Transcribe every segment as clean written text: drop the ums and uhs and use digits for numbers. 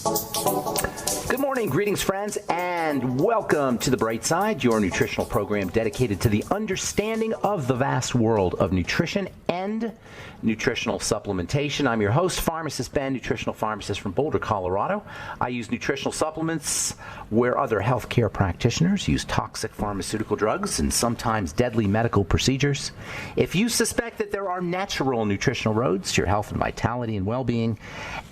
Good morning, greetings, friends, and welcome to The Bright Side, your nutritional program dedicated to the understanding of the vast world of nutrition and nutritional supplementation. I'm your host, Pharmacist Ben, nutritional pharmacist from Boulder, Colorado. I use nutritional supplements where other healthcare practitioners use toxic pharmaceutical drugs and sometimes deadly medical procedures. If you suspect that there are natural nutritional roads to your health and vitality and well-being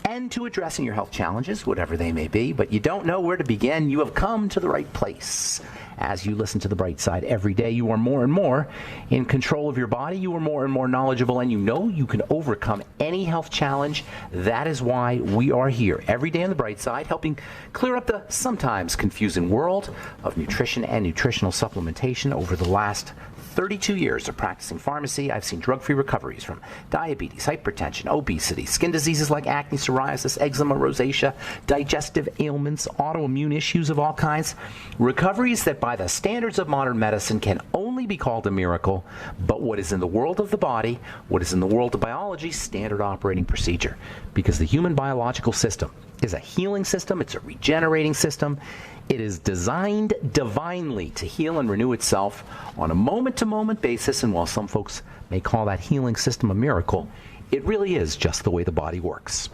and to addressing your health challenges, whatever they may be, but you don't know where to begin, you have come to the right place. As you listen to The Bright Side every day, you are more and more in control of your body. You are more and more knowledgeable, and you know you can overcome any health challenge. That is why we are here every day on The Bright Side, helping clear up the sometimes confusing world of nutrition and nutritional supplementation. Over the last 32 years of practicing pharmacy, I've seen drug-free recoveries from diabetes, hypertension, obesity, skin diseases like acne, psoriasis, eczema, rosacea, digestive ailments, autoimmune issues of all kinds. Recoveries that by the standards of modern medicine can only be called a miracle, but what is in the world of the body, what is in the world of biology, standard operating procedure. Because the human biological system is a healing system, it's a regenerating system. It is designed divinely to heal and renew itself on a moment-to-moment basis, and while some folks may call that healing system a miracle, it really is just the way the body works.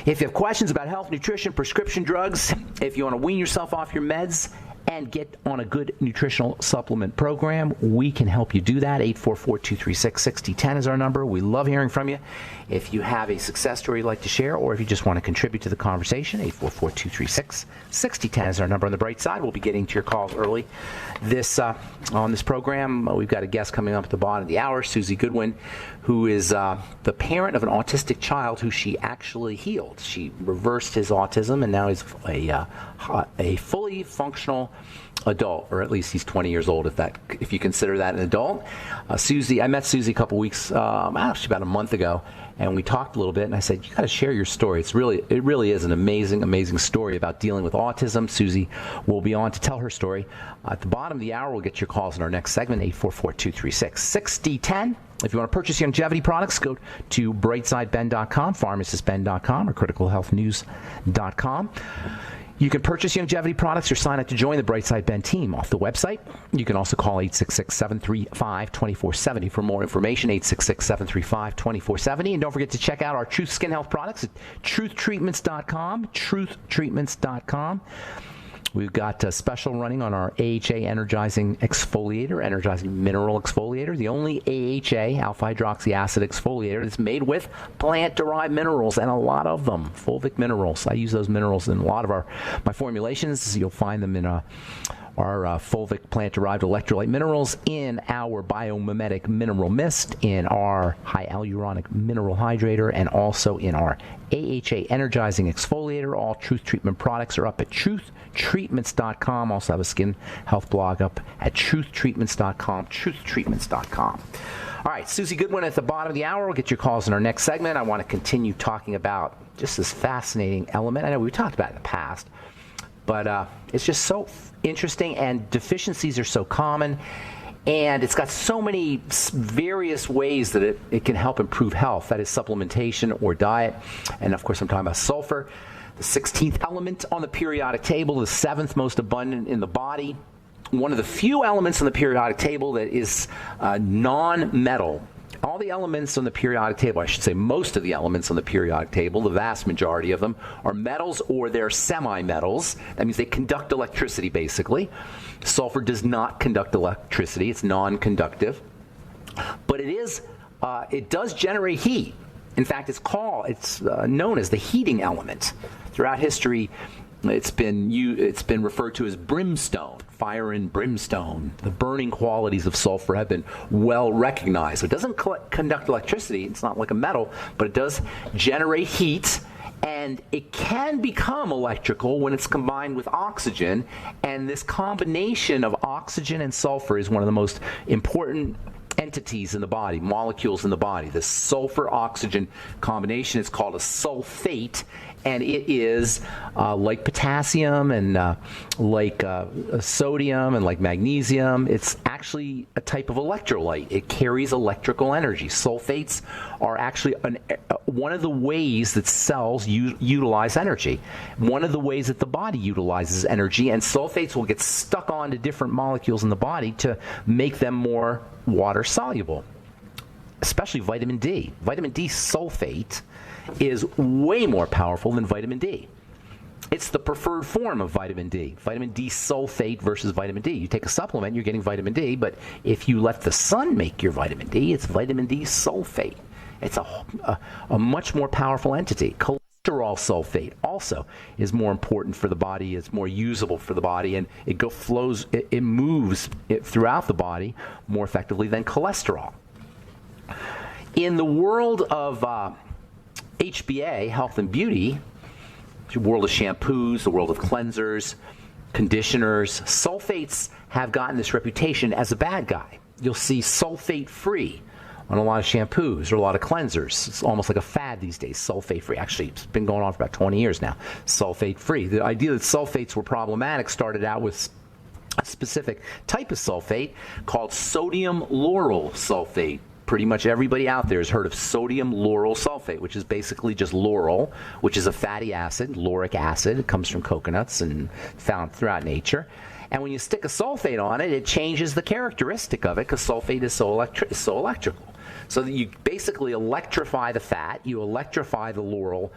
If you have questions about health, nutrition, prescription drugs, if you want to wean yourself off your meds and get on a good nutritional supplement program, we can help you do that. 844-236-6010 is our number. We love hearing from you. If you have a success story you'd like to share, or if you just want to contribute to the conversation, 844-236-6010 is our number on The Bright Side. We'll be getting to your calls early. On this program, we've got a guest coming up at the bottom of the hour, Susie Goodwin, who is the parent of an autistic child who she actually healed. She reversed his autism, and now he's a fully functional adult, or at least he's 20 years old, if you consider that an adult. I met Susie a couple weeks, actually about a month ago, and we talked a little bit, and I said, you got to share your story. It really is an amazing story about dealing with autism. Susie will be on to tell her story. At the bottom of the hour, we'll get your calls in our next segment, 844-236-6010. If you want to purchase longevity products, go to brightsideben.com, pharmacistben.com, or criticalhealthnews.com. You can purchase longevity products or sign up to join the Brightside Ben team off the website. You can also call 866-735-2470 for more information, 866-735-2470. And don't forget to check out our Truth Skin Health products at truthtreatments.com, truthtreatments.com. We've got a special running on our AHA energizing exfoliator, energizing mineral exfoliator, the only AHA, alpha-hydroxy acid exfoliator, that's made with plant-derived minerals, and a lot of them, fulvic minerals. I use those minerals in a lot of my formulations. You'll find them in our fulvic plant-derived electrolyte minerals, in our biomimetic mineral mist, in our high hyaluronic mineral hydrator, and also in our AHA energizing exfoliator. All Truth Treatment products are up at truthtreatments.com. Also have a skin health blog up at truthtreatments.com, truthtreatments.com. All right, Susie Goodwin at the bottom of the hour. We'll get your calls in our next segment. I want to continue talking about just this fascinating element. I know we've talked about it in the past, but it's just so interesting, and deficiencies are so common, and it's got so many various ways that it can help improve health. That is supplementation or diet. And of course, I'm talking about sulfur, the 16th element on the periodic table, the 7th most abundant in the body. One of the few elements on the periodic table that is non-metal. All the elements on the periodic table, I should say most of the elements on the periodic table, the vast majority of them, are metals or they're semi-metals. That means they conduct electricity, basically. Sulfur does not conduct electricity. It's non-conductive. But it does generate heat. In fact, it's known as the heating element. Throughout history, it's been referred to as brimstone, fire and brimstone. The burning qualities of sulfur have been well recognized. It doesn't conduct electricity. It's not like a metal, but it does generate heat, and it can become electrical when it's combined with oxygen. And this combination of oxygen and sulfur is one of the most important entities in the body, molecules in the body. The sulfur-oxygen combination is called a sulfate, And it is like potassium and like sodium and like magnesium. It's actually a type of electrolyte. It carries electrical energy. Sulfates are actually one of the ways that cells utilize energy. One of the ways that the body utilizes energy, and sulfates will get stuck onto different molecules in the body to make them more water soluble, especially vitamin D. Vitamin D sulfate is way more powerful than vitamin D. It's the preferred form of vitamin D. Vitamin D sulfate versus vitamin D. You take a supplement, you're getting vitamin D, but if you let the sun make your vitamin D, it's vitamin D sulfate. It's a much more powerful entity. Cholesterol sulfate also is more important for the body. It's more usable for the body, and it moves throughout the body more effectively than cholesterol. In the world of HBA, health and beauty, the world of shampoos, the world of cleansers, conditioners, sulfates have gotten this reputation as a bad guy. You'll see sulfate-free on a lot of shampoos or a lot of cleansers. It's almost like a fad these days, sulfate-free. Actually, it's been going on for about 20 years now, sulfate-free. The idea that sulfates were problematic started out with a specific type of sulfate called sodium lauryl sulfate. Pretty much everybody out there has heard of sodium lauryl sulfate, which is basically just laurel, which is a fatty acid, lauric acid. It comes from coconuts and found throughout nature. And when you stick a sulfate on it, it changes the characteristic of it because sulfate is so electrical. So that you basically electrify the fat, you electrify the lauric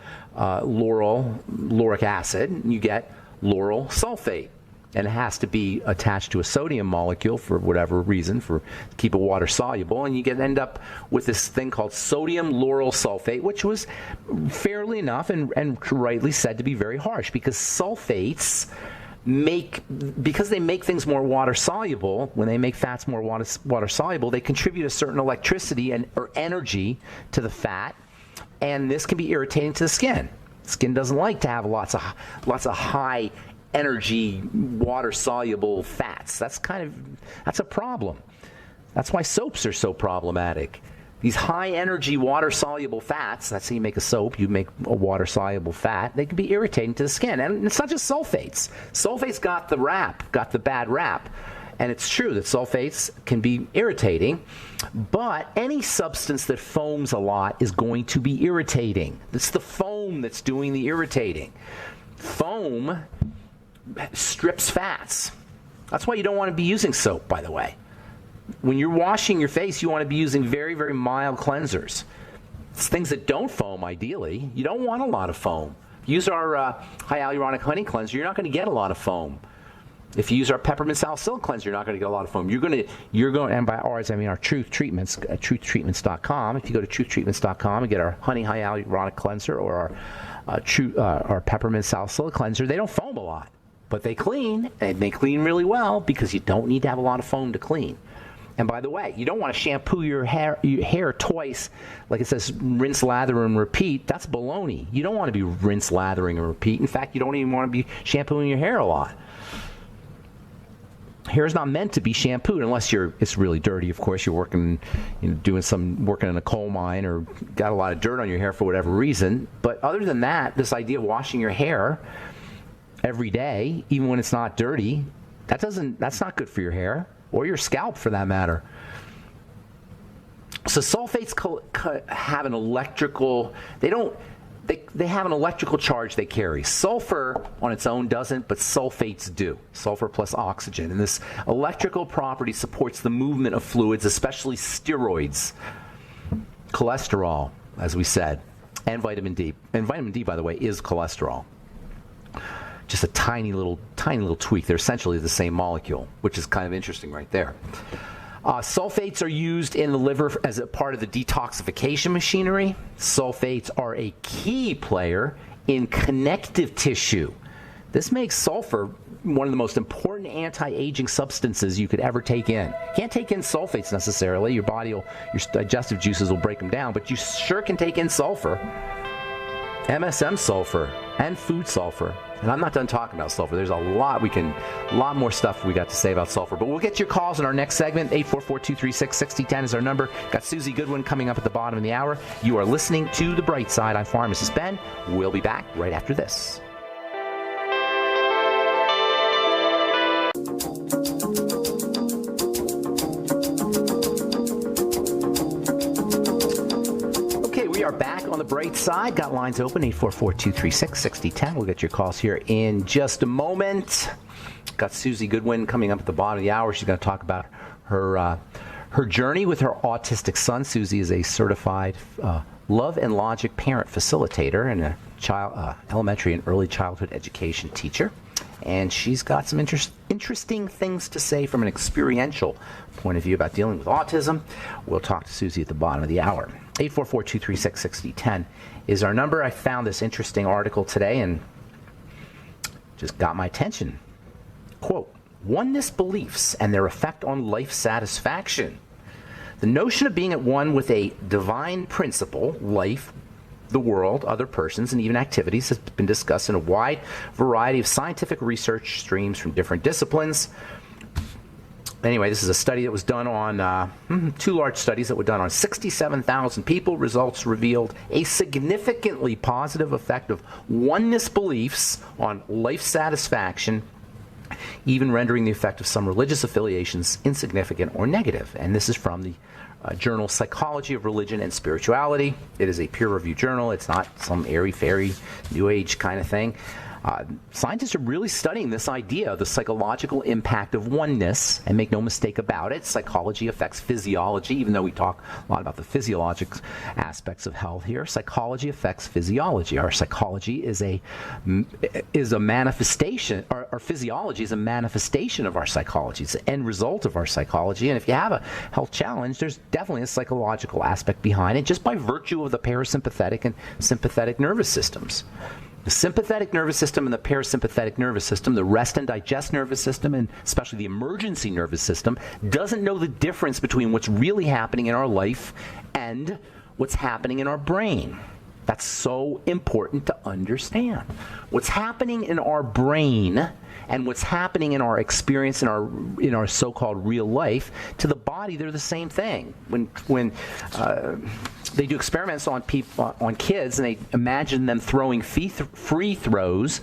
acid, and you get lauryl sulfate. And it has to be attached to a sodium molecule for whatever reason, to keep it water soluble, and you end up with this thing called sodium lauryl sulfate, which was fairly enough and rightly said to be very harsh, because sulfates because they make things more water soluble. When they make fats more water soluble, they contribute a certain electricity or energy to the fat, and this can be irritating to the skin. Skin doesn't like to have lots of high energy, water-soluble fats. That's a problem. That's why soaps are so problematic. These high-energy, water-soluble fats, that's how you make a soap, you make a water-soluble fat, they can be irritating to the skin. And it's not just sulfates. Sulfates got the bad rap. And it's true that sulfates can be irritating, but any substance that foams a lot is going to be irritating. It's the foam that's doing the irritating. Foam strips fats. That's why you don't want to be using soap, by the way. When you're washing your face, you want to be using very, very mild cleansers. It's things that don't foam, ideally. You don't want a lot of foam. Use our high hyaluronic honey cleanser, you're not going to get a lot of foam. If you use our peppermint salicylic cleanser, you're not going to get a lot of foam. You're going, and by ours, I mean our Truth Treatments, truthtreatments.com. If you go to truthtreatments.com and get our honey hyaluronic cleanser or our peppermint salicylic cleanser, they don't foam a lot. But they clean, and they clean really well because you don't need to have a lot of foam to clean. And by the way, you don't want to shampoo your hair twice, like it says rinse, lather, and repeat. That's baloney. You don't want to be rinse, lathering, and repeat. In fact, you don't even want to be shampooing your hair a lot. Hair is not meant to be shampooed unless it's really dirty. Of course, you're working, working in a coal mine or got a lot of dirt on your hair for whatever reason. But other than that, this idea of washing your hair every day, even when it's not dirty, that's not good for your hair or your scalp for that matter. So sulfates have an electrical, they have an electrical charge they carry. Sulfur on its own doesn't, but sulfates do. Sulfur plus oxygen. And this electrical property supports the movement of fluids, especially steroids, cholesterol, as we said, and vitamin D. And vitamin D, by the way, is cholesterol. Just a tiny little tweak. They're essentially the same molecule, which is kind of interesting right there. Sulfates are used in the liver as a part of the detoxification machinery. Sulfates are a key player in connective tissue. This makes sulfur one of the most important anti-aging substances you could ever take in. You can't take in sulfates necessarily. Your digestive juices will break them down, but you sure can take in sulfur. MSM sulfur and food sulfur And I'm not done talking about sulfur. There's a lot more stuff we got to say about sulfur. But we'll get your calls in our next segment. 844-236-6010 is our number. Got Susie Goodwin coming up at the bottom of the hour. You are listening to The Bright Side. I'm Pharmacist Ben. We'll be back right after this. We are back on the bright side. Got lines open, 844-236-6010. We'll get your calls here in just a moment. Got Susie Goodwin coming up at the bottom of the hour. She's going to talk about her journey with her autistic son. Susie is a certified love and logic parent facilitator and a elementary and early childhood education teacher. And she's got some interesting things to say from an experiential point of view about dealing with autism. We'll talk to Susie at the bottom of the hour. 844-236-6010 is our number. I found this interesting article today and just got my attention. Quote, oneness beliefs and their effect on life satisfaction. The notion of being at one with a divine principle, life, the world, other persons, and even activities has been discussed in a wide variety of scientific research streams from different disciplines. Anyway, this is a study that was done on, two large studies that were done on 67,000 people. Results revealed a significantly positive effect of oneness beliefs on life satisfaction, even rendering the effect of some religious affiliations insignificant or negative. And this is from the journal Psychology of Religion and Spirituality. It is a peer-reviewed journal. It's not some airy-fairy, new age kind of thing. Scientists are really studying this idea of the psychological impact of oneness, and make no mistake about it, psychology affects physiology. Even though we talk a lot about the physiologic aspects of health here, psychology affects physiology. Our psychology is a manifestation, our physiology is a manifestation of our psychology. It's the end result of our psychology. And if you have a health challenge, there's definitely a psychological aspect behind it, just by virtue of the parasympathetic and sympathetic nervous systems. The sympathetic nervous system and the parasympathetic nervous system, the rest and digest nervous system, and especially the emergency nervous system, doesn't know the difference between what's really happening in our life and what's happening in our brain. That's so important to understand. What's happening in our brain and what's happening in our experience in our so-called real life, to the body, they're the same thing. When they do experiments on kids, and they imagine them throwing free throws.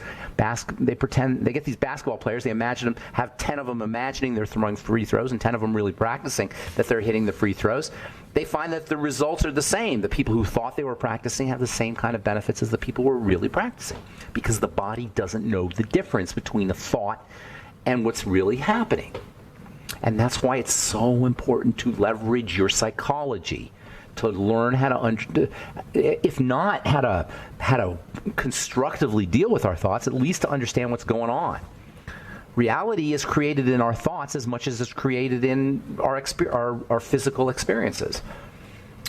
They pretend they get these basketball players. They imagine them, have 10 of them imagining they're throwing free throws, and 10 of them really practicing that they're hitting the free throws. They find that the results are the same. The people who thought they were practicing have the same kind of benefits as the people who were really practicing, because the body doesn't know the difference between a thought and what's really happening. And that's why it's so important to leverage your psychology, to learn how to, if not how to constructively deal with our thoughts, at least to understand what's going on. Reality is created in our thoughts as much as it's created in our physical experiences.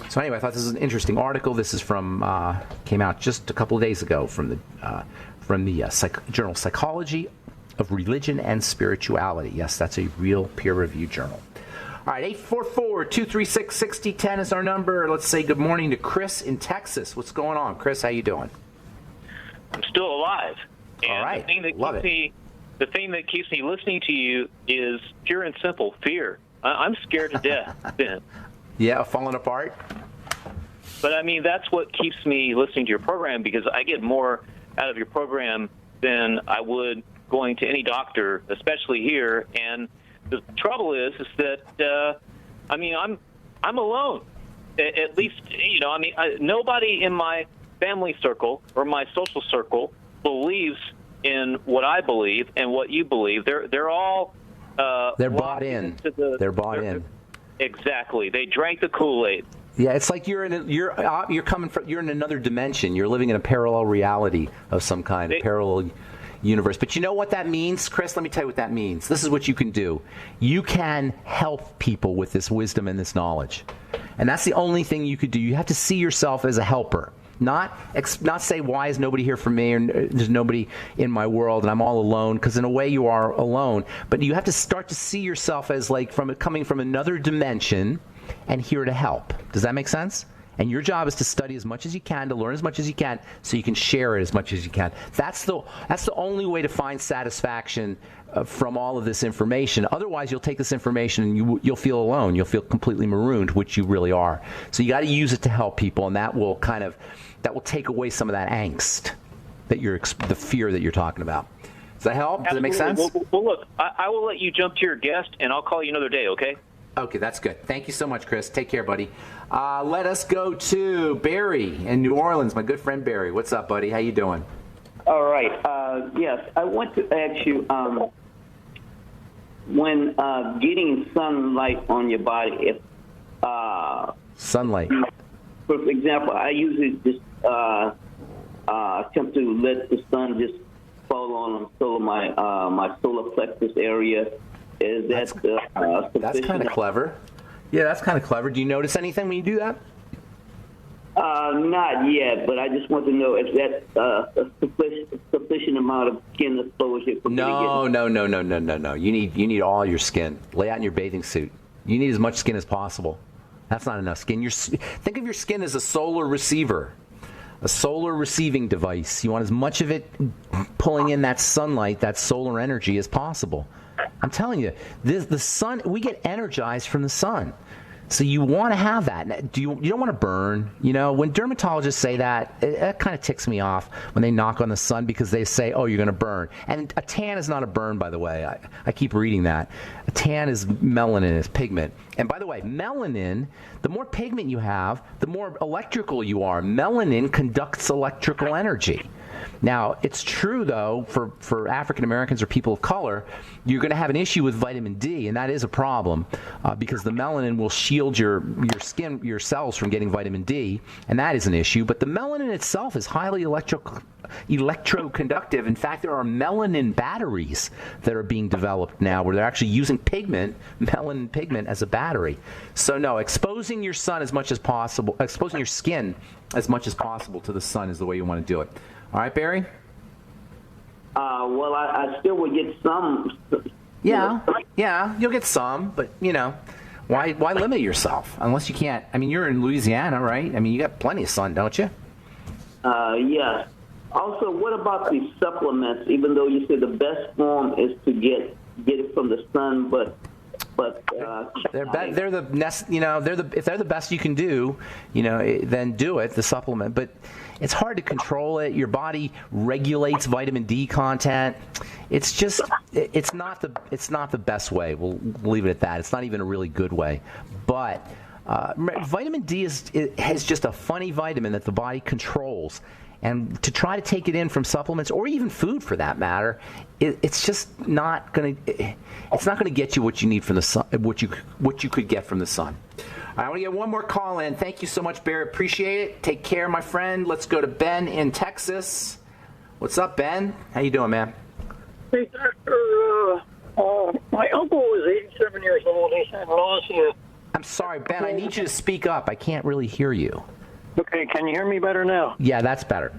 So anyway, I thought this was an interesting article. This is came out just a couple of days ago from the journal Psychology of Religion and Spirituality. Yes, that's a real peer-reviewed journal. All right, 844-236-6010 is our number. Let's say good morning to Chris in Texas. What's going on? Chris, how you doing? I'm still alive. And all right, the thing that keeps me listening to you is pure and simple fear. I'm scared to death, Ben. Yeah, falling apart? But, I mean, that's what keeps me listening to your program, because I get more out of your program than I would going to any doctor, especially here. And the trouble is that, I'm alone. At least, nobody in my family circle or my social circle believes in what I believe and what you believe. They're all they're bought in. They're bought in. Exactly. They drank the Kool-Aid. Yeah, it's like you're in another dimension. You're living in a parallel reality of some kind, a parallel universe. But you know what that means, Chris? Let me tell you what that means. This is what you can do. You can help people with this wisdom and this knowledge. And that's the only thing you could do. You have to see yourself as a helper. Not say, why is nobody here for me, or there's nobody in my world and I'm all alone, because in a way you are alone. But you have to start to see yourself as coming from another dimension and here to help. Does that make sense? And your job is to study as much as you can, to learn as much as you can, so you can share it as much as you can. That's the only way to find satisfaction from all of this information. Otherwise, you'll take this information and you'll feel alone. You'll feel completely marooned, which you really are. So you got to use it to help people, and that will take away some of that angst, the fear that you're talking about. Does that help? Does that make sense? Well, look, I will let you jump to your guest, and I'll call you another day, okay? Okay, that's good. Thank you so much, Chris. Take care, buddy. Let us go to Barry in New Orleans, my good friend Barry. What's up, buddy? How you doing? All right. Yes, I want to ask you, when getting sunlight on your body, if sunlight. For example, I usually just attempt to let the sun just fall on my solar plexus area. Is that that's kind of clever? Yeah, that's kind of clever. Do you notice anything when you do that? Not yet, but I just want to know if that's a sufficient amount of skin exposure for No. You need all your skin. Lay out in your bathing suit. You need as much skin as possible. That's not enough skin. Think of your skin as a solar receiver, a solar receiving device. You want as much of it pulling in that sunlight, that solar energy as possible. I'm telling you, the sun, we get energized from the sun. So you want to have that. You don't want to burn. When dermatologists say that, it kind of ticks me off when they knock on the sun because they say, oh, you're going to burn. And a tan is not a burn, by the way. I keep reading that. A tan is melanin, is pigment. And by the way, melanin, the more pigment you have, the more electrical you are. Melanin conducts electrical energy. Now, it's true, though, for African Americans or people of color, you're going to have an issue with vitamin D, and that is a problem because the melanin will shield your skin, your cells from getting vitamin D, and that is an issue. But the melanin itself is highly electroconductive. In fact, there are melanin batteries that are being developed now where they're actually using melanin pigment as a battery. So, no, exposing your skin as much as possible to the sun is the way you want to do it. All right, Barry? Well, I still would get some. Yeah, you'll get some, but, why limit yourself? Unless you can't. I mean, you're in Louisiana, right? I mean, you got plenty of sun, don't you? Yes. Also, what about the supplements? Even though you said the best form is to get it from the sun, but they're the best. If they're the best you can do, then do it. The supplement, but it's hard to control it. Your body regulates vitamin D content. It's not the best way. We'll leave it at that. It's not even a really good way. But vitamin D is just a funny vitamin that the body controls. And to try to take it in from supplements or even food for that matter, it's just not going to. It's not going to get you what you need from the sun. What you could get from the sun. I want to get one more call in. Thank you so much, Barry. Appreciate it. Take care, my friend. Let's go to Ben in Texas. What's up, Ben? How you doing, man? Hey, doctor. My uncle is 87 years old. He's had nausea. I'm sorry, Ben. I need you to speak up. I can't really hear you. Okay, can you hear me better now? Yeah, that's better.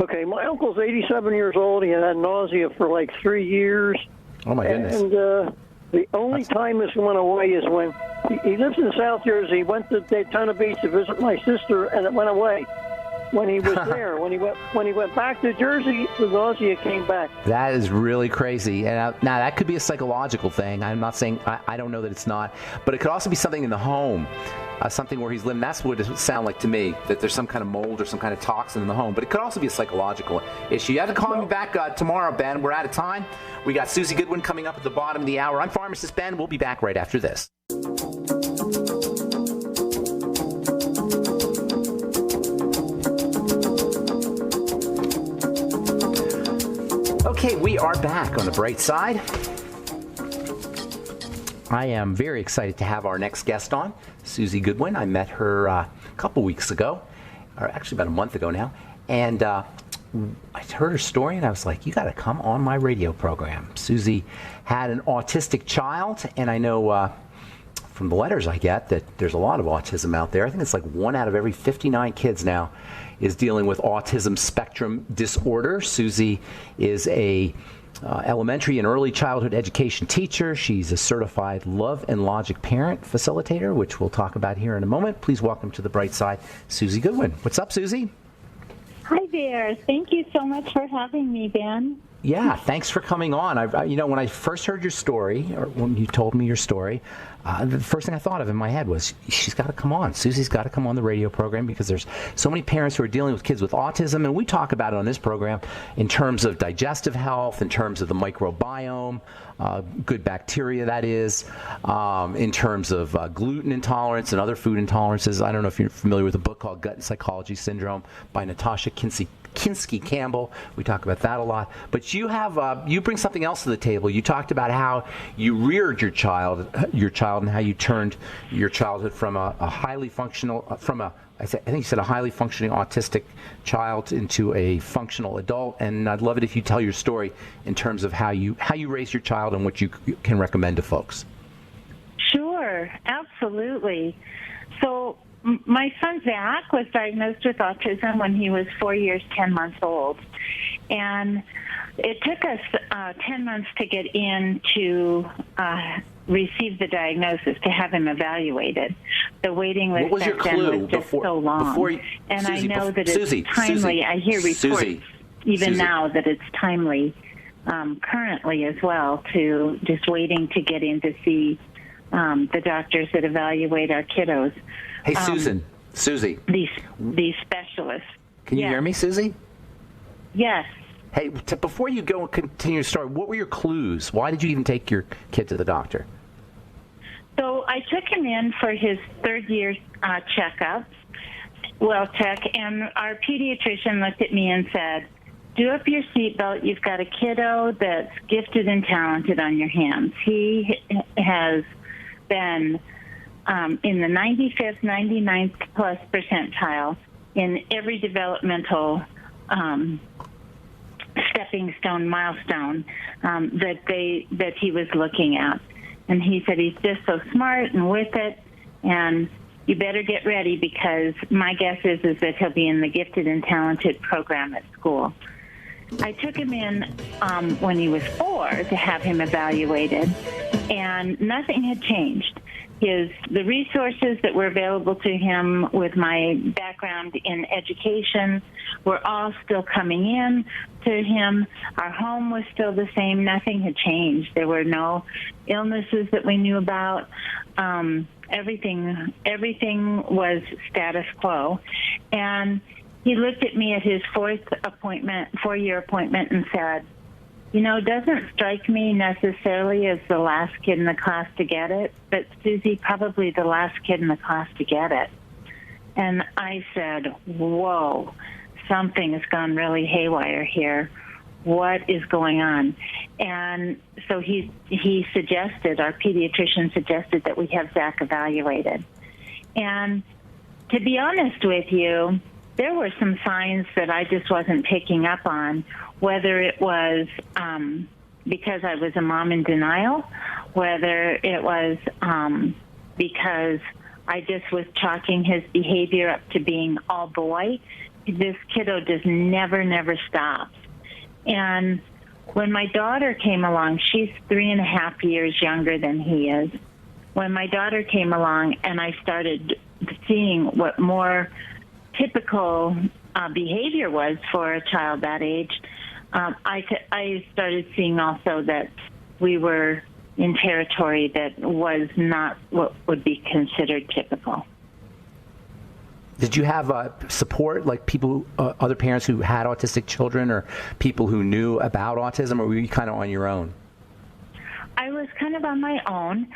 Okay, my uncle's 87 years old. He had nausea for like 3 years. Oh, my goodness. And the only time this went away is when he lives in South Jersey. He went to Daytona Beach to visit my sister, and it went away. When he was there, when he went back to Jersey, the nausea came back. That is really crazy. And now that could be a psychological thing. I'm not saying I don't know that it's not, but it could also be something in the home, something where he's living. That's what it would sound like to me. That there's some kind of mold or some kind of toxin in the home. But it could also be a psychological issue. You have to call me back tomorrow, Ben. We're out of time. We got Susie Goodwin coming up at the bottom of the hour. I'm Pharmacist Ben. We'll be back right after this. Okay, we are back on the bright side. I am very excited to have our next guest on, Susie Goodwin. I met her a couple weeks ago, or actually about a month ago now, and I heard her story and I was like, you got to come on my radio program. Susie had an autistic child, and I know from the letters I get that there's a lot of autism out there. I think it's like 1 out of every 59 kids now is dealing with autism spectrum disorder. Susie is a elementary and early childhood education teacher. She's a certified Love and Logic parent facilitator, which we'll talk about here in a moment. Please welcome to the bright side, Susie Goodwin. What's up, Susie? Hi there. Thank you so much for having me, Ben. Yeah, thanks for coming on. When I first heard your story, or when you told me your story, the first thing I thought of in my head was, she's got to come on. Susie's got to come on the radio program, because there's so many parents who are dealing with kids with autism, and we talk about it on this program in terms of digestive health, in terms of the microbiome, good bacteria, that is, in terms of gluten intolerance and other food intolerances. I don't know if you're familiar with a book called Gut and Psychology Syndrome by Natasha Kinsey Campbell. We talk about that a lot. But you have you bring something else to the table. You talked about how you reared your child, and how you turned your childhood from a highly functional, I think you said a highly functioning autistic child into a functional adult. And I'd love it if you tell your story in terms of how you raised your child and what you can recommend to folks. Sure, absolutely. So my son Zach was diagnosed with autism when he was 4 years, 10 months old. And it took us 10 months to get in to receive the diagnosis, to have him evaluated. The waiting list back then was just so long. I know that it's timely. I hear reports even now that it's timely currently as well, to just waiting to get in to see the doctors that evaluate our kiddos. Hey, Susie. These specialists. Can you hear me, Susie? Yes. Hey, before you go and continue your story, what were your clues? Why did you even take your kid to the doctor? So I took him in for his third-year checkup, and our pediatrician looked at me and said, do up your seatbelt. You've got a kiddo that's gifted and talented on your hands. He has been in the 95th, 99th plus percentile in every developmental stepping stone, milestone that he was looking at. And he said he's just so smart and with it, and you better get ready, because my guess is that he'll be in the gifted and talented program at school. I took him in when he was 4 to have him evaluated, and nothing had changed. The resources that were available to him with my background in education were all still coming in to him. Our home was still the same. Nothing had changed. There were no illnesses that we knew about. Everything was status quo. And he looked at me at his 4-year appointment and said, it doesn't strike me necessarily as the last kid in the class to get it, but Susie, probably the last kid in the class to get it. And I said, whoa, something has gone really haywire here. What is going on? And so he suggested, our pediatrician suggested, that we have Zach evaluated. And to be honest with you, there were some signs that I just wasn't picking up on, whether it was because I was a mom in denial, whether it was because I just was chalking his behavior up to being all boy. This kiddo just never stops. And when my daughter came along, she's 3.5 years younger than he is. When my daughter came along and I started seeing what more typical behavior was for a child that age, I started seeing also that we were in territory that was not what would be considered typical. Did you have support, like people, other parents who had autistic children, or people who knew about autism, or were you kind of on your own? I was kind of on my own.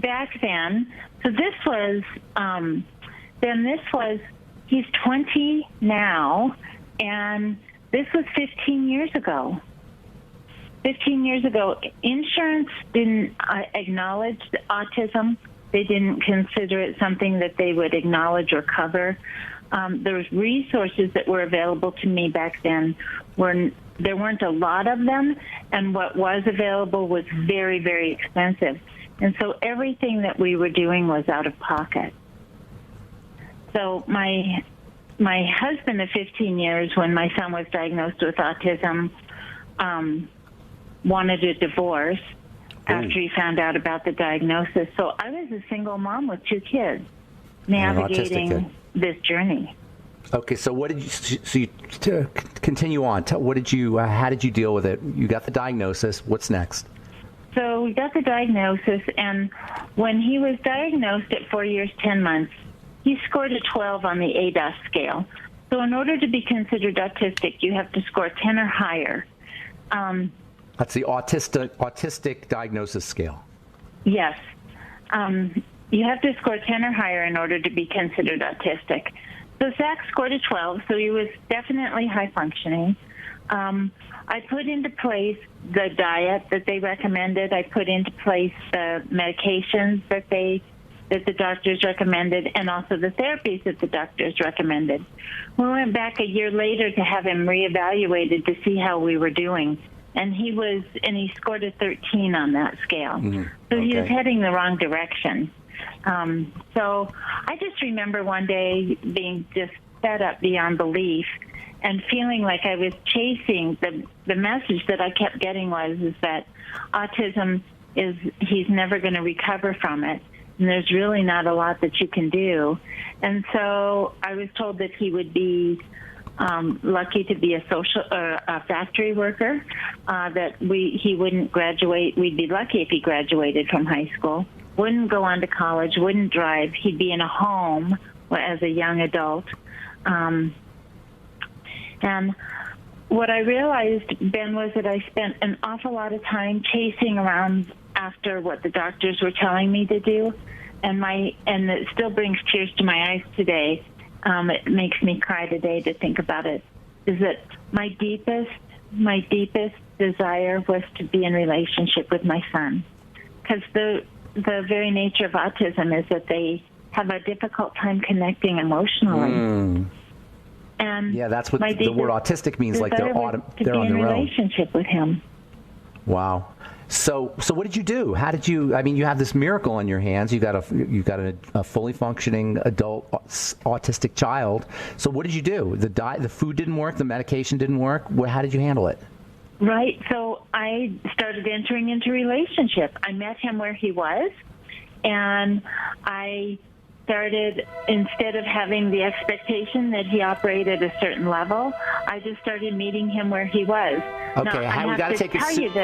Back then, so this was, he's 20 now, and this was 15 years ago. 15 years ago, insurance didn't acknowledge autism. They didn't consider it something that they would acknowledge or cover. There was resources that were available to me back then. There weren't a lot of them, and what was available was very, very expensive. And so everything that we were doing was out of pocket. So my husband of 15 years, when my son was diagnosed with autism, wanted a divorce after he found out about the diagnosis. So I was a single mom with 2 kids navigating this journey. Okay, so what did you? So you, to continue on, what did you? How did you deal with it? You got the diagnosis. What's next? So we got the diagnosis, and when he was diagnosed at 4 years, 10 months, he scored a 12 on the ADAS scale. So in order to be considered autistic, you have to score 10 or higher. That's the autistic diagnosis scale. Yes. You have to score 10 or higher in order to be considered autistic. So Zach scored a 12, so he was definitely high functioning. I put into place the diet that they recommended. I put into place the medications that the doctors recommended, and also the therapies that the doctors recommended. We went back a year later to have him reevaluated to see how we were doing, and he scored a 13 on that scale. So he was heading the wrong direction. So I just remember one day being just fed up beyond belief and feeling like I was chasing the message that I kept getting is that autism he's never going to recover from it. And there's really not a lot that you can do. And so I was told that he would be lucky to be a factory worker, that he wouldn't graduate. We'd be lucky if he graduated from high school, wouldn't go on to college, wouldn't drive. He'd be in a home as a young adult. And what I realized, Ben, was that I spent an awful lot of time chasing around after what the doctors were telling me to do, and it still brings tears to my eyes today. It makes me cry today to think about it. Is that my deepest desire was to be in relationship with my son, because the very nature of autism is that they have a difficult time connecting emotionally. And that's what the word autistic means. Like they're on their own. Relationship with him. Wow. So what did you do? How did you? I mean, you have this miracle in your hands. You got a fully functioning adult autistic child. So what did you do? The food didn't work. The medication didn't work. How did you handle it? Right. So I started entering into relationship. I met him where he was, and I started, instead of having the expectation that he operated at a certain level, I just started meeting him where he was. Okay, now, we got to take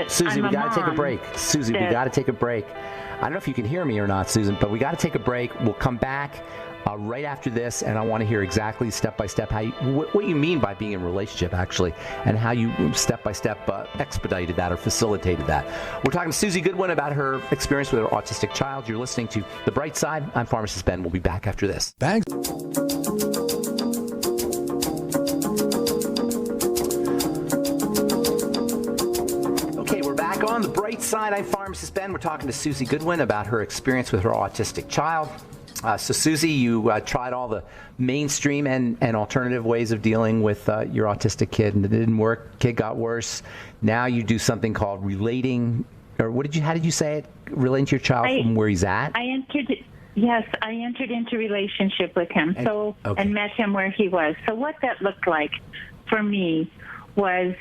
Susie, we got to take a break. Susie, we got to take a break. I don't know if you can hear me or not, Susan, but we got to take a break. We'll come back right after this, and I want to hear exactly step by step what you mean by being in a relationship, actually, and how you step by step expedited that or facilitated that. We're talking to Susie Goodwin about her experience with her autistic child. You're listening to The Bright Side. I'm Pharmacist Ben. We'll be back after this. Okay, we're back on The Bright Side. I'm Pharmacist Ben. We're talking to Susie Goodwin about her experience with her autistic child. So, Susie, you tried all the mainstream and alternative ways of dealing with your autistic kid, and it didn't work. Kid got worse. Now you do something called relating, or how did you say it? Relating to your child from where he's at? I entered into relationship with him, and met him where he was. So what that looked like for me was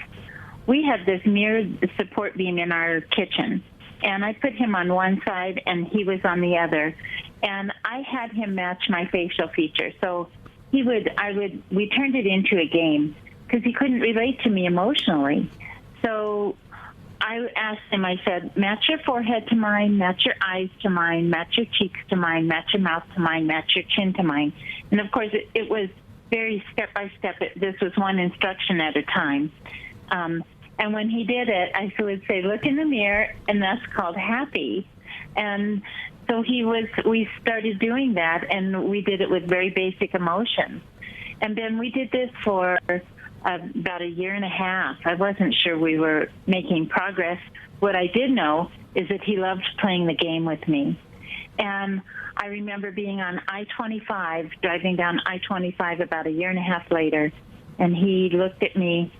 we had this mirrored support beam in our kitchen, and I put him on one side and he was on the other. And I had him match my facial features. So we turned it into a game because he couldn't relate to me emotionally. So I asked him, I said, match your forehead to mine, match your eyes to mine, match your cheeks to mine, match your mouth to mine, match your chin to mine. And of course, it was very step by step. This was one instruction at a time. And when he did it, I would say, look in the mirror, and that's called happy. And so we started doing that, and we did it with very basic emotions. And then we did this for about a year and a half. I wasn't sure we were making progress. What I did know is that he loved playing the game with me. And I remember being on I-25, driving down I-25 about a year and a half later, and he looked at me.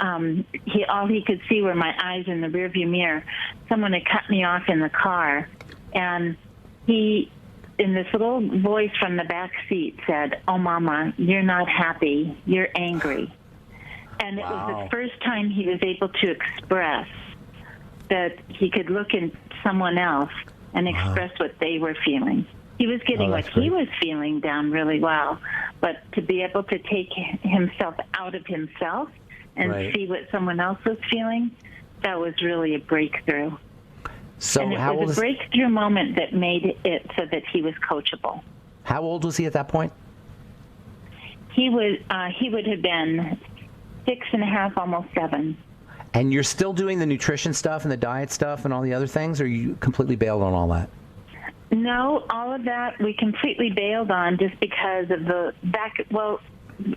All he could see were my eyes in the rearview mirror. Someone had cut me off in the car, and he, in this little voice from the back seat, said, "Oh, Mama, you're not happy. You're angry." And it was the first time he was able to express that he could look in someone else and express what they were feeling. He was getting what he was feeling down really well, but to be able to take himself out of himself and see what someone else was feeling, that was really a breakthrough. So and it was a breakthrough moment that made it so that he was coachable. How old was he at that point? He would have been 6.5, almost 7. And you're still doing the nutrition stuff and the diet stuff and all the other things, or you completely bailed on all that? No, all of that we completely bailed on just because of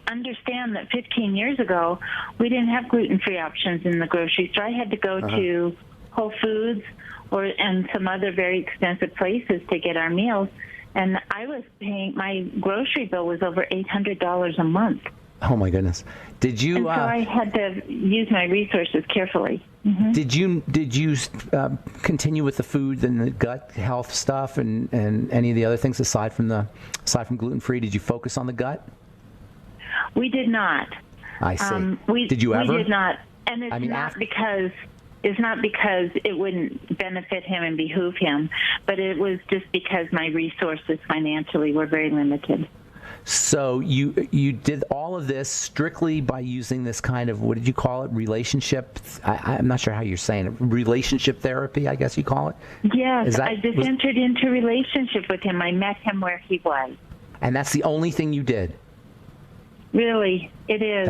understand that 15 years ago, we didn't have gluten-free options in the grocery store. I had to go to Whole Foods and some other very expensive places to get our meals. And I was paying, my grocery bill was over $800 a month. Oh, my goodness. Did you? And so I had to use my resources carefully. Mm-hmm. Did you continue with the food and the gut health stuff and any of the other things aside from gluten-free? Did you focus on the gut? We did not. I see. Did you ever? We did not. And it's not because it wouldn't benefit him and behoove him, but it was just because my resources financially were very limited. So you did all of this strictly by using this kind of, what did you call it, relationship? I'm not sure how you're saying it. Relationship therapy, I guess you call it? Yes, I just entered into a relationship with him. I met him where he was. And that's the only thing you did? Really, it is.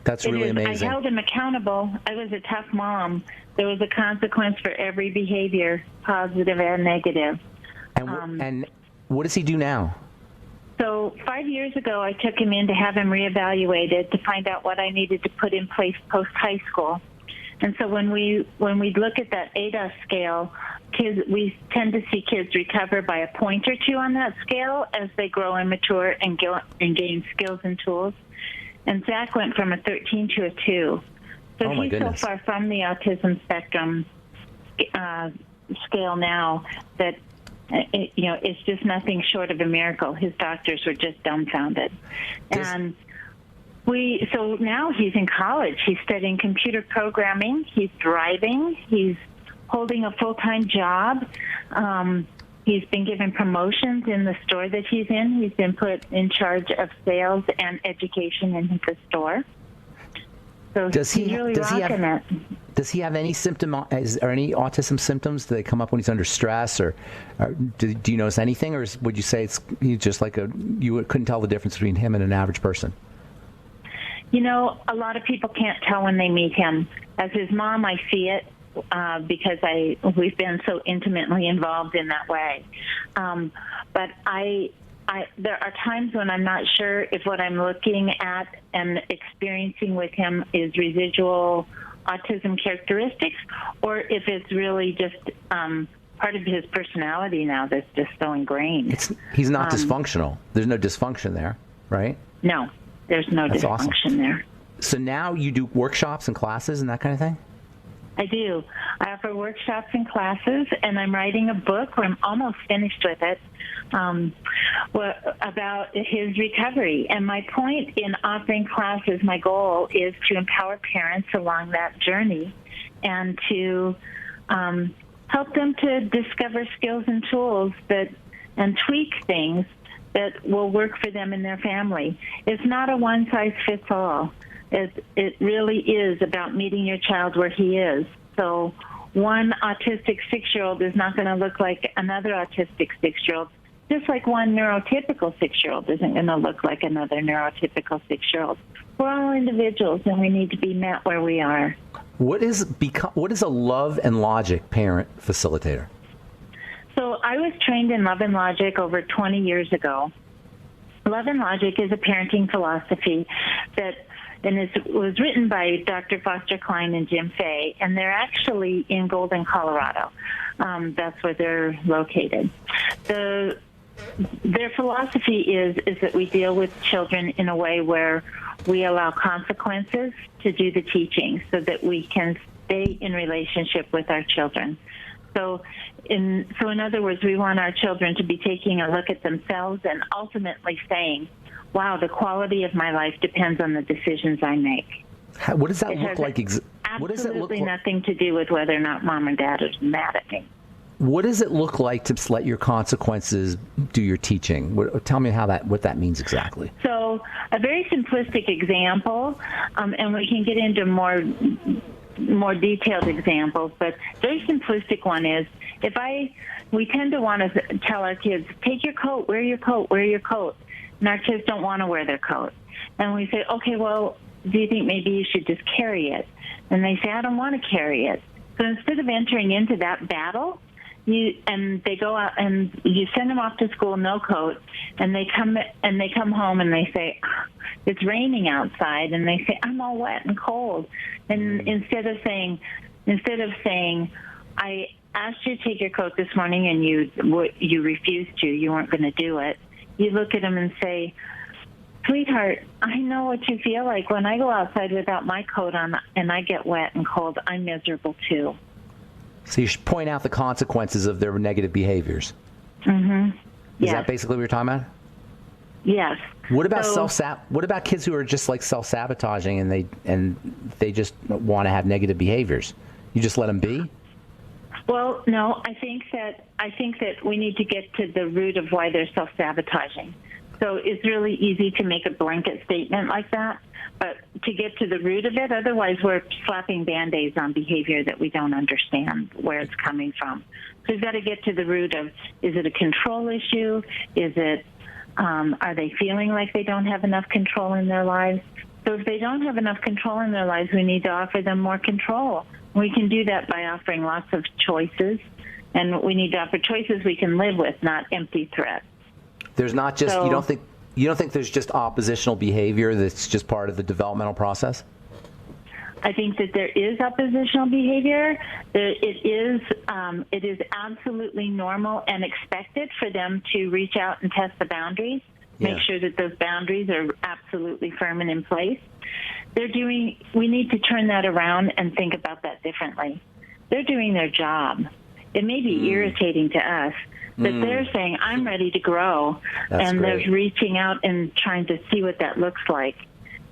That's really amazing. I held him accountable. I was a tough mom. There was a consequence for every behavior, positive and negative. And what does he do now? So 5 years ago, I took him in to have him reevaluated to find out what I needed to put in place post-high school. And so when we look at that ADA scale, we tend to see kids recover by a point or two on that scale as they grow and mature and gain skills and tools. And Zach went from a 13 to a 2. So he's so far from the autism spectrum scale now that it's just nothing short of a miracle. His doctors were just dumbfounded. So now he's in college. He's studying computer programming. He's thriving. He's holding a full-time job. He's been given promotions in the store that he's in. He's been put in charge of sales and education in the store. So he's really rocking it. Does he have any any autism symptoms? Do they come up when he's under stress, or do you notice anything, or would you say he's just like you couldn't tell the difference between him and an average person? A lot of people can't tell when they meet him. As his mom, I see it because we've been so intimately involved in that way. But there are times when I'm not sure if what I'm looking at and experiencing with him is residual autism characteristics, or if it's really just part of his personality now that's just so ingrained. He's not dysfunctional. There's no dysfunction there, right? No, there's no dysfunction there. So now you do workshops and classes and that kind of thing? I do. I offer workshops and classes, and I'm writing a book, or I'm almost finished with it, about his recovery. And my point in offering classes, my goal is to empower parents along that journey and to help them to discover skills and tools and tweak things that will work for them and their family. It's not a one-size-fits-all. It really is about meeting your child where he is. So one autistic 6-year-old is not going to look like another autistic 6-year-old, just like one neurotypical 6-year-old isn't going to look like another neurotypical 6-year-old. We're all individuals, and we need to be met where we are. What is a Love and Logic parent facilitator? So I was trained in Love and Logic over 20 years ago. Love and Logic is a parenting philosophy and it was written by Dr. Foster Cline and Jim Fay, and they're actually in Golden, Colorado. That's where they're located. Their philosophy is that we deal with children in a way where we allow consequences to do the teaching so that we can stay in relationship with our children. So in other words, we want our children to be taking a look at themselves and ultimately saying, wow, the quality of my life depends on the decisions I make. What does that look like? What does it look absolutely like? nothing to do with whether or not mom or dad is mad at me. What does it look like to let your consequences do your teaching? Tell me what that means exactly. So a very simplistic example, and we can get into more detailed examples, but very simplistic one is we tend to want to tell our kids, take your coat, wear your coat, wear your coat. And our kids don't want to wear their coat. And we say, okay, well, do you think maybe you should just carry it? And they say, I don't want to carry it. So instead of entering into that battle, they go out and you send them off to school, no coat, and they come home and they say, it's raining outside, and they say, I'm all wet and cold. And instead of saying, I asked you to take your coat this morning and you refused to, you weren't going to do it, you look at them and say, sweetheart, I know what you feel like. When I go outside without my coat on and I get wet and cold, I'm miserable too. So you should point out the consequences of their negative behaviors. Mm-hmm. Is that basically what you're talking about? Yes. What about What about kids who are just like self-sabotaging and they just want to have negative behaviors? You just let them be? Well, no. I think that we need to get to the root of why they're self-sabotaging. So it's really easy to make a blanket statement like that, but to get to the root of it, otherwise we're slapping Band-Aids on behavior that we don't understand where it's coming from. So we've got to get to the root of, is it a control issue? Is it, are they feeling like they don't have enough control in their lives? So if they don't have enough control in their lives, we need to offer them more control. We can do that by offering lots of choices, and we need to offer choices we can live with, not empty threats. There's not just you don't think there's just oppositional behavior that's just part of the developmental process? I think that there is oppositional behavior. It is absolutely normal and expected for them to reach out and test the boundaries, make sure that those boundaries are absolutely firm and in place. We need to turn that around and think about that differently. They're doing their job. It may be irritating to us, but they're saying, I'm ready to grow. That's and great. they're reaching out and trying to see what that looks like.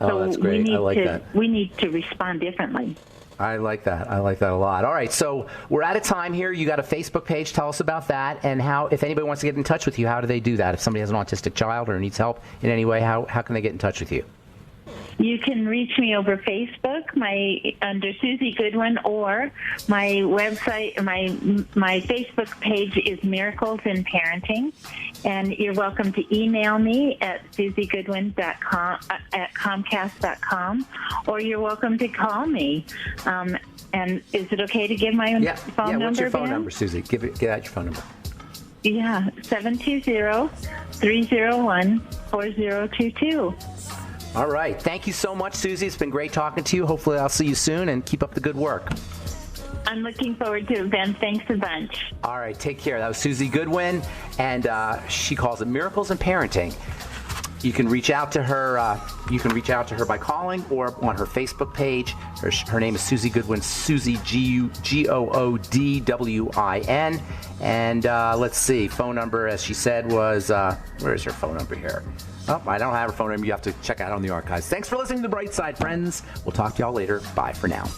Oh, that's great. I like that. We need to respond differently. I like that. I like that a lot. All right, so we're out of time here. You got a Facebook page. Tell us about that, and how, if anybody wants to get in touch with you, how do they do that? If somebody has an autistic child or needs help in any way, how can they get in touch with you? You can reach me over Facebook, under Susie Goodwin, or my website. My Facebook page is Miracles in Parenting, and you're welcome to email me at susiegoodwin.com at comcast.com, or you're welcome to call me. And is it okay to give my phone number? Yeah, what's your phone Ben? number, Susie? Give out your phone number. Yeah, 720-301-4022. All right. Thank you so much, Susie. It's been great talking to you. Hopefully I'll see you soon, and keep up the good work. I'm looking forward to it, Ben. Thanks a bunch. All right. Take care. That was Susie Goodwin, and she calls it Miracles in Parenting. You can reach out to her. You can reach out to her by calling or on her Facebook page. Her name is Susie Goodwin. Susie Goodwin. And let's see. Phone number, as she said, was where is her phone number here? Oh, I don't have her phone number. You have to check out on the archives. Thanks for listening to The Bright Side, friends. We'll talk to y'all later. Bye for now.